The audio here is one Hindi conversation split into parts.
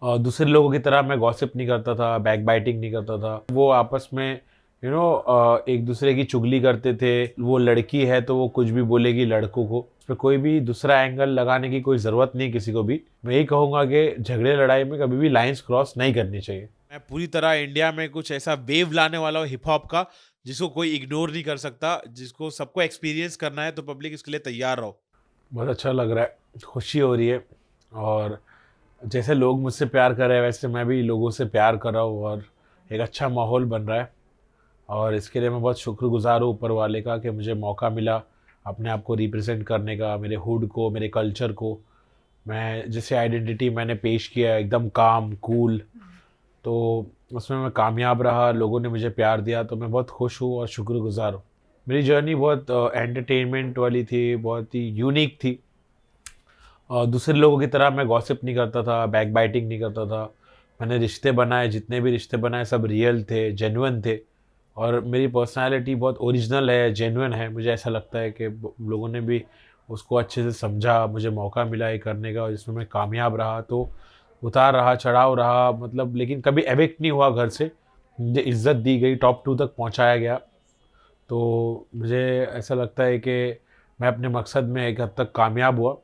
दूसरे लोगों की तरह मैं गॉसिप नहीं करता था, बैक बाइटिंग नहीं करता था। वो आपस में एक दूसरे की चुगली करते थे। वो लड़की है तो वो कुछ भी बोलेगी लड़कों को। उस पे कोई भी दूसरा एंगल लगाने की कोई ज़रूरत नहीं किसी को भी। मैं यही कहूँगा कि झगड़े लड़ाई में कभी भी लाइंस क्रॉस नहीं करनी चाहिए। मैं पूरी तरह इंडिया में कुछ ऐसा वेव लाने वाला हूँ हिप हॉप का, जिसको कोई इग्नोर नहीं कर सकता, जिसको सबको एक्सपीरियंस करना है, तो पब्लिक इसके लिए तैयार रहो। बहुत अच्छा लग रहा है, खुशी हो रही है। और जैसे लोग मुझसे प्यार कर रहे हैं वैसे मैं भी लोगों से प्यार कर रहा हूँ और एक अच्छा माहौल बन रहा है। और इसके लिए मैं बहुत शुक्रगुज़ार हूँ ऊपर वाले का कि मुझे मौका मिला अपने आप को रिप्रेजेंट करने का, मेरे हुड को, मेरे कल्चर को। मैं जैसे आइडेंटिटी मैंने पेश किया एकदम काम कूल, तो उसमें मैं कामयाब रहा, लोगों ने मुझे प्यार दिया, तो मैं बहुत खुश हूँ और शुक्रगुज़ार हूँ। मेरी जर्नी बहुत एंटरटेनमेंट वाली थी, बहुत ही यूनिक थी। दूसरे लोगों की तरह मैं गॉसिप नहीं करता था, बैक बाइटिंग नहीं करता था। मैंने रिश्ते बनाए, जितने भी रिश्ते बनाए सब रियल थे, जेन्युइन थे। और मेरी पर्सनैलिटी बहुत ओरिजिनल है, जेन्युइन है। मुझे ऐसा लगता है कि लोगों ने भी उसको अच्छे से समझा, मुझे मौका मिला ये करने का और जिसमें मैं कामयाब रहा। तो उतार रहा, चढ़ाव रहा, मतलब लेकिन कभी एविक्ट नहीं हुआ घर से। मुझे इज़्ज़त दी गई, टॉप 2 तक पहुँचाया गया। तो मुझे ऐसा लगता है कि मैं अपने मकसद में एक हद तक कामयाब हुआ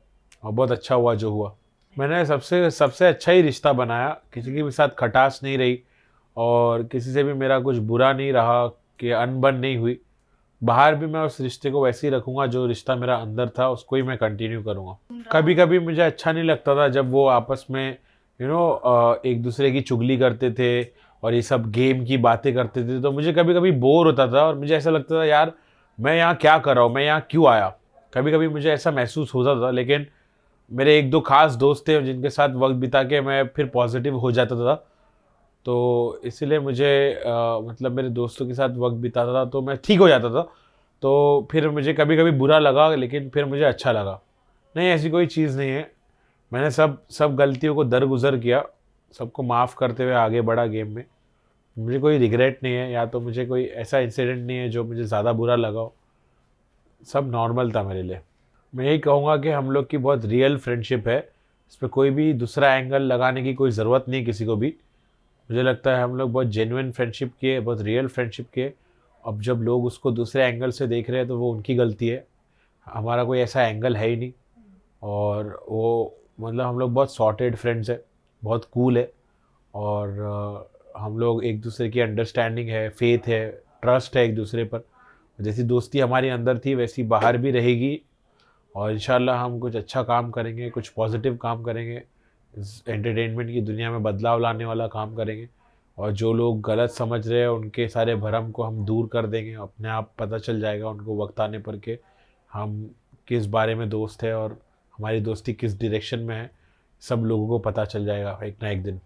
और बहुत अच्छा हुआ जो हुआ। मैंने सबसे सबसे अच्छा ही रिश्ता बनाया, किसी के भी साथ खटास नहीं रही और किसी से भी मेरा कुछ बुरा नहीं रहा कि अनबन नहीं हुई। बाहर भी मैं उस रिश्ते को वैसे ही रखूँगा, जो रिश्ता मेरा अंदर था उसको ही मैं कंटिन्यू करूँगा। कभी-कभी मुझे अच्छा नहीं लगता था जब वो आपस में एक दूसरे की चुगली करते थे और ये सब गेम की बातें करते थे, तो मुझे कभी-कभी बोर होता था और मुझे ऐसा लगता था यार मैं यहाँ क्या कर रहा हूँ? मैं यहाँ क्यों आया? कभी-कभी मुझे ऐसा महसूस होता था, लेकिन मेरे 1-2 खास दोस्त थे जिनके साथ वक़्त बिता के मैं फिर पॉज़िटिव हो जाता था। तो इसीलिए मुझे मतलब मेरे दोस्तों के साथ वक़्त बिताता था तो मैं ठीक हो जाता था। तो फिर मुझे कभी-कभी बुरा लगा, लेकिन फिर मुझे अच्छा लगा। नहीं, ऐसी कोई चीज़ नहीं है। मैंने सब सब गलतियों को दरगुज़र किया, सबको माफ़ करते हुए आगे बढ़ा गेम में। मुझे कोई रिग्रेट नहीं है, या तो मुझे कोई ऐसा इंसिडेंट नहीं है जो मुझे ज़्यादा बुरा लगा हो। सब नॉर्मल था मेरे लिए। मैं यही कहूँगा कि हम लोग की बहुत रियल फ्रेंडशिप है। इसमें कोई भी दूसरा एंगल लगाने की कोई ज़रूरत नहीं किसी को भी। मुझे लगता है हम लोग बहुत जेन्युइन फ्रेंडशिप किए, बहुत रियल फ्रेंडशिप किए। अब जब लोग उसको दूसरे एंगल से देख रहे हैं तो वो उनकी गलती है। हमारा कोई ऐसा एंगल है ही नहीं। और वो मतलब हम लोग बहुत सॉर्टेड फ्रेंड्स हैं, बहुत कूल है। और हम लोग एक दूसरे की अंडरस्टैंडिंग है, फेथ है, ट्रस्ट है एक दूसरे पर। जैसी दोस्ती हमारी अंदर थी वैसी बाहर भी रहेगी। और इंशाल्लाह हम कुछ अच्छा काम करेंगे, कुछ पॉजिटिव काम करेंगे, इस एंटरटेनमेंट की दुनिया में बदलाव लाने वाला काम करेंगे। और जो लोग गलत समझ रहे हैं उनके सारे भरम को हम दूर कर देंगे। अपने आप पता चल जाएगा उनको वक्त आने पर के हम किस बारे में दोस्त है और हमारी दोस्ती किस डायरेक्शन में है। सब लोगों को पता चल जाएगा एक ना एक दिन।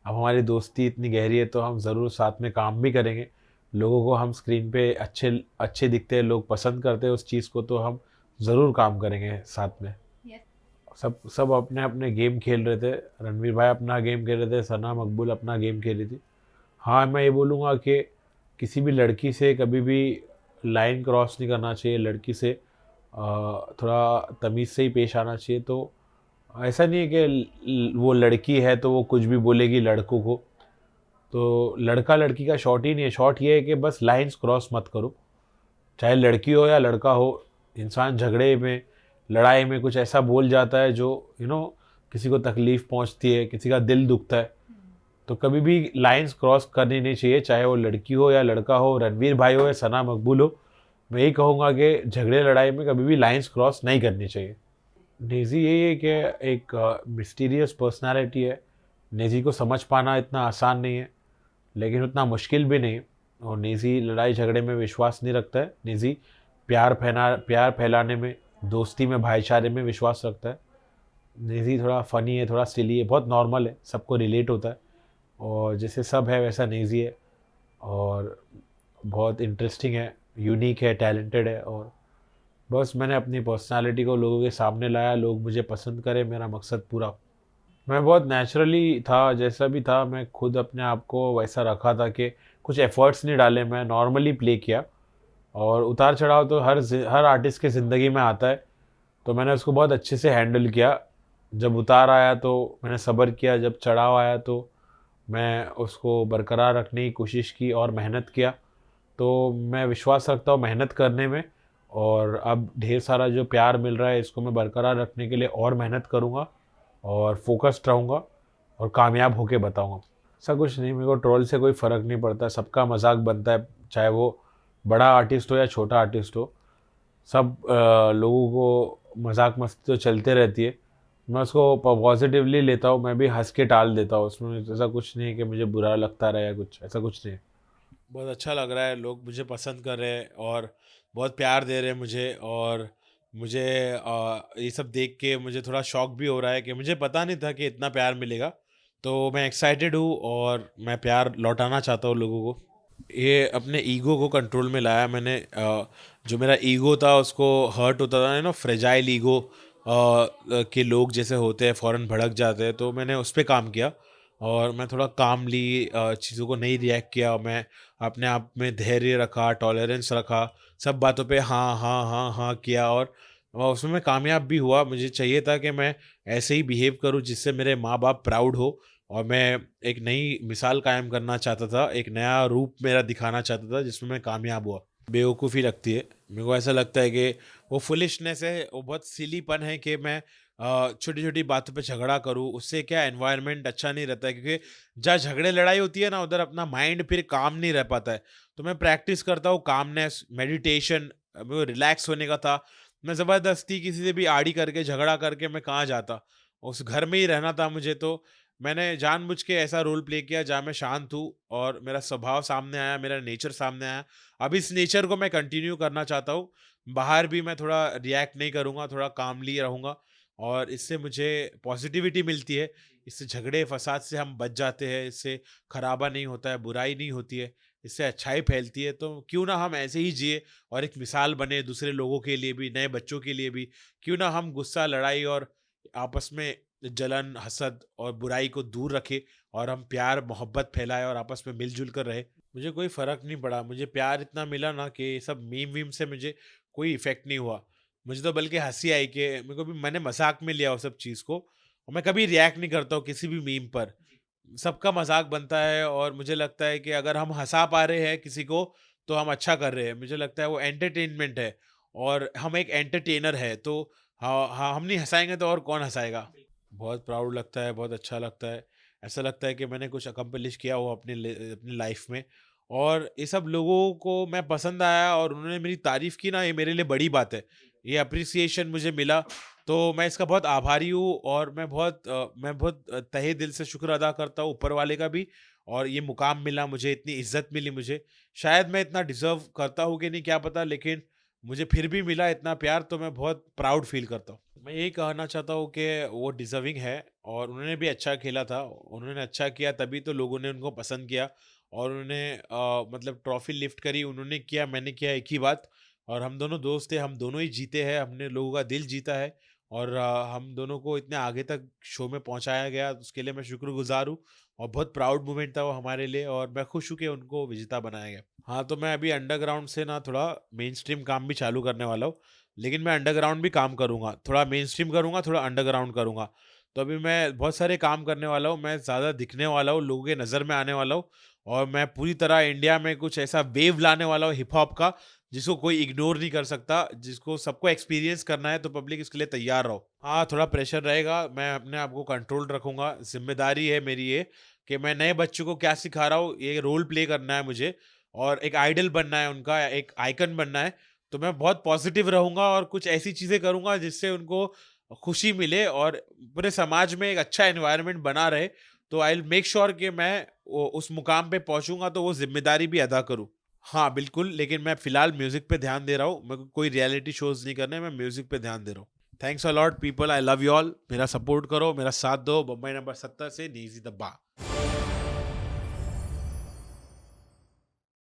अब हमारी दोस्ती इतनी गहरी है तो हम ज़रूर साथ में काम भी करेंगे। लोगों को हम स्क्रीन पे अच्छे अच्छे दिखते हैं, लोग पसंद करते हैं उस चीज़ को, तो हम ज़रूर काम करेंगे साथ में। सब सब अपने अपने गेम खेल रहे थे। रणवीर भाई अपना गेम खेल रहे थे, सना मकबूल अपना गेम खेल रही थी। हाँ, मैं ये बोलूँगा कि किसी भी लड़की से कभी भी लाइन क्रॉस नहीं करना चाहिए। लड़की से थोड़ा तमीज़ से ही पेश आना चाहिए। तो ऐसा नहीं है कि वो लड़की है तो वो कुछ भी बोलेगी लड़कों को। तो लड़का लड़की का शॉर्ट ही नहीं है, शॉर्ट ये है कि बस लाइंस क्रॉस मत करो। चाहे लड़की हो या लड़का हो, इंसान झगड़े में, लड़ाई में कुछ ऐसा बोल जाता है जो किसी को तकलीफ़ पहुंचती है, किसी का दिल दुखता है। तो कभी भी लाइंस क्रॉस करनी नहीं चाहिए, चाहे वो लड़की हो या लड़का हो, रणवीर भाई हो या सना मकबूल हो। मैं यही कहूँगा कि झगड़े लड़ाई में कभी भी लाइंस क्रॉस नहीं करनी चाहिए। नेज़ी यही है कि एक मिस्टीरियस पर्सनालिटी है। नेज़ी को समझ पाना इतना आसान नहीं है, लेकिन उतना मुश्किल भी नहीं। और नेज़ी लड़ाई झगड़े में विश्वास नहीं रखता है। नेज़ी प्यार फैलाने में, दोस्ती में, भाईचारे में विश्वास रखता है। नेज़ी थोड़ा फ़नी है, थोड़ा सिली है, बहुत नॉर्मल है, सबको रिलेट होता है। और जैसे सब है वैसा नेज़ी है। और बहुत इंटरेस्टिंग है, यूनिक है, टैलेंटेड है। और बस मैंने अपनी पर्सनालिटी को लोगों के सामने लाया, लोग मुझे पसंद करें, मेरा मकसद पूरा। मैं बहुत नेचुरली था, जैसा भी था मैं खुद अपने आप को वैसा रखा था कि कुछ एफ़र्ट्स नहीं डाले, मैं नॉर्मली प्ले किया। और उतार-चढ़ाव तो हर आर्टिस्ट की ज़िंदगी में आता है, तो मैंने उसको बहुत अच्छे से हैंडल किया। जब उतार आया तो मैंने सब्र किया, जब चढ़ाव आया तो मैं उसको बरकरार रखने की कोशिश की और मेहनत किया। तो मैं विश्वास रखता हूँ मेहनत करने में, और अब ढेर सारा जो प्यार मिल रहा है इसको मैं बरकरार रखने के लिए और मेहनत करूँगा और फोकस्ड रहूँगा और कामयाब होके बताऊँगा। ऐसा कुछ नहीं, मेरे को ट्रोल से कोई फ़र्क नहीं पड़ता, सबका मजाक बनता है, चाहे वो बड़ा आर्टिस्ट हो या छोटा आर्टिस्ट हो। सब लोगों को मजाक मस्ती तो चलते रहती है, मैं उसको पॉजिटिवली लेता हूँ, मैं भी हंस के टाल देता हूँ, उसमें ऐसा कुछ नहीं है कि मुझे बुरा लगता रहे या कुछ, ऐसा कुछ नहीं है। बहुत अच्छा लग रहा है, लोग मुझे पसंद कर रहे हैं और बहुत प्यार दे रहे हैं मुझे। और मुझे ये सब देख के मुझे थोड़ा शौक भी हो रहा है कि मुझे पता नहीं था कि इतना प्यार मिलेगा। तो मैं एक्साइटेड हूँ और मैं प्यार लौटाना चाहता हूँ लोगों को। ये अपने ईगो को कंट्रोल में लाया मैंने। जो मेरा ईगो था उसको हर्ट होता था ना, फ्रेजाइल ईगो के लोग जैसे होते हैं फ़ौरन भड़क जाते हैं, तो मैंने उस पे काम किया और मैं थोड़ा कामली चीज़ों को नहीं रिएक्ट किया। मैं अपने आप में धैर्य रखा, टॉलरेंस रखा, सब बातों पे हाँ, हाँ, हाँ, हाँ किया और उसमें मैं कामयाब भी हुआ। मुझे चाहिए था कि मैं ऐसे ही बिहेव करूँ जिससे मेरे माँ-बाप प्राउड हो, और मैं एक नई मिसाल कायम करना चाहता था, एक नया रूप मेरा दिखाना चाहता था जिसमें मैं कामयाब हुआ। बेवकूफ़ी लगती है, मेरे को ऐसा लगता है कि वो फुलिशनेस है, वो बहुत सिलीपन है कि मैं छोटी-छोटी बातों पे झगड़ा करूँ, उससे क्या एनवायरनमेंट अच्छा नहीं रहता है, क्योंकि जहाँ झगड़े लड़ाई होती है ना, उधर अपना माइंड फिर काम नहीं रह पाता है। तो मैं प्रैक्टिस करता हूँ कामनेस, मेडिटेशन, मेरे को रिलैक्स होने का था। मैं ज़बरदस्ती किसी से भी आड़ी करके, झगड़ा करके मैं कहाँ जाता? उस घर में ही रहना था मुझे, तो मैंने जानबूझ के ऐसा रोल प्ले किया जहाँ मैं शांत हूँ और मेरा स्वभाव सामने आया, मेरा नेचर सामने आया। अब इस नेचर को मैं कंटिन्यू करना चाहता हूँ। बाहर भी मैं थोड़ा रिएक्ट नहीं करूँगा, थोड़ा कामली रहूँगा और इससे मुझे पॉज़िटिविटी मिलती है। इससे झगड़े-फ़साद से हम बच जाते हैं, इससे खराबा नहीं होता है, बुराई नहीं होती है, इससे अच्छाई फैलती है। तो क्यों ना हम ऐसे ही जिए और एक मिसाल बने दूसरे लोगों के लिए भी, नए बच्चों के लिए भी। क्यों ना हम गुस्सा, लड़ाई और आपस में जलन, हसद और बुराई को दूर रखें और हम प्यार, मोहब्बत फैलाएँ और आपस में मिल-जुल कर रहें। मुझे कोई फ़र्क नहीं पड़ा, मुझे प्यार इतना मिला ना कि ये सब मीम-वीम से मुझे कोई इफ़ेक्ट नहीं हुआ। मुझे तो बल्कि हँसी आई कि मेरे को भी, मैंने मज़ाक में लिया वो सब चीज़ को और मैं कभी रिएक्ट नहीं करता हूँ किसी भी मीम पर। सबका मज़ाक बनता है और मुझे लगता है कि अगर हम हँसा पा रहे हैं किसी को, तो हम अच्छा कर रहे हैं। मुझे लगता है वो एंटरटेनमेंट है और हम एक एंटरटेनर है, तो हाँ, हाँ, हम नहीं हँसाएँगे तो और कौन हँसाएगा? बहुत प्राउड लगता है, बहुत अच्छा लगता है। ऐसा लगता है कि मैंने कुछ अकम्प्लिश किया हो अपनी लाइफ़ में, और ये सब लोगों को मैं पसंद आया और उन्होंने मेरी तारीफ़ की ना, ये मेरे लिए बड़ी बात है। ये एप्रिसिएशन मुझे मिला, तो मैं इसका बहुत आभारी हूँ और मैं बहुत तहे दिल से शुक्र अदा करता हूँ ऊपर वाले का भी। और ये मुकाम मिला मुझे, इतनी इज़्ज़त मिली मुझे। शायद मैं इतना डिज़र्व करता हूँ कि नहीं क्या पता, लेकिन मुझे फिर भी मिला इतना प्यार, तो मैं बहुत प्राउड फ़ील करता हूँ। मैं यही कहना चाहता हूँ कि वो डिज़र्विंग है और उन्होंने भी अच्छा खेला था। उन्होंने अच्छा किया तभी तो लोगों ने उनको पसंद किया और उन्होंने मतलब ट्रॉफ़ी लिफ्ट करी, उन्होंने किया, मैंने किया, एक ही बात। और हम दोनों दोस्त थे, हम दोनों ही जीते हैं, हमने लोगों का दिल जीता है और हम दोनों को इतने आगे तक शो में पहुँचाया गया, उसके लिए मैं शुक्रगुज़ार हूँ और बहुत प्राउड मोमेंट था वो हमारे लिए और मैं खुश हूँ कि उनको विजेता बनाया गया। हाँ, तो मैं अभी अंडरग्राउंड से ना थोड़ा मेनस्ट्रीम काम भी चालू करने वाला हूँ, लेकिन मैं अंडरग्राउंड भी काम करूँगा, थोड़ा मेनस्ट्रीम करूँगा, थोड़ा अंडरग्राउंड करूँगा। तो अभी मैं बहुत सारे काम करने वाला हूँ, मैं ज़्यादा दिखने वाला हूँ, लोगों के नज़र में आने वाला हूँ और मैं पूरी तरह इंडिया में कुछ ऐसा वेव लाने वाला हूँ हिप हॉप का, जिसको कोई इग्नोर नहीं कर सकता, जिसको सबको एक्सपीरियंस करना है, तो पब्लिक इसके लिए तैयार रहो। हाँ, थोड़ा प्रेशर रहेगा, मैं अपने आप को कंट्रोल रखूँगा, ज़िम्मेदारी है मेरी ये कि मैं नए बच्चों को क्या सिखा रहा हूँ, ये रोल प्ले करना है मुझे और एक आइडल बनना है उनका, एक आइकन बनना है। तो मैं बहुत पॉजिटिव रहूँगा और कुछ ऐसी चीज़ें करूँगा जिससे उनको खुशी मिले और पूरे समाज में एक अच्छा एनवायरनमेंट बना रहे। तो आई विल मेक श्योर कि मैं उस मुकाम पे पहुँचूँगा तो वो ज़िम्मेदारी भी अदा करूँ। हाँ, बिल्कुल, लेकिन मैं फ़िलहाल म्यूज़िक पे ध्यान दे रहा हूँ। मेरे को कोई रियलिटी शोज़ नहीं करने, मैं म्यूज़िक पे ध्यान दे रहा हूँ। Thanks a lot people, I love you all. मेरा सपोर्ट करो, मेरा साथ दो। बम्बई नंबर 70 से नीज़ी द बा।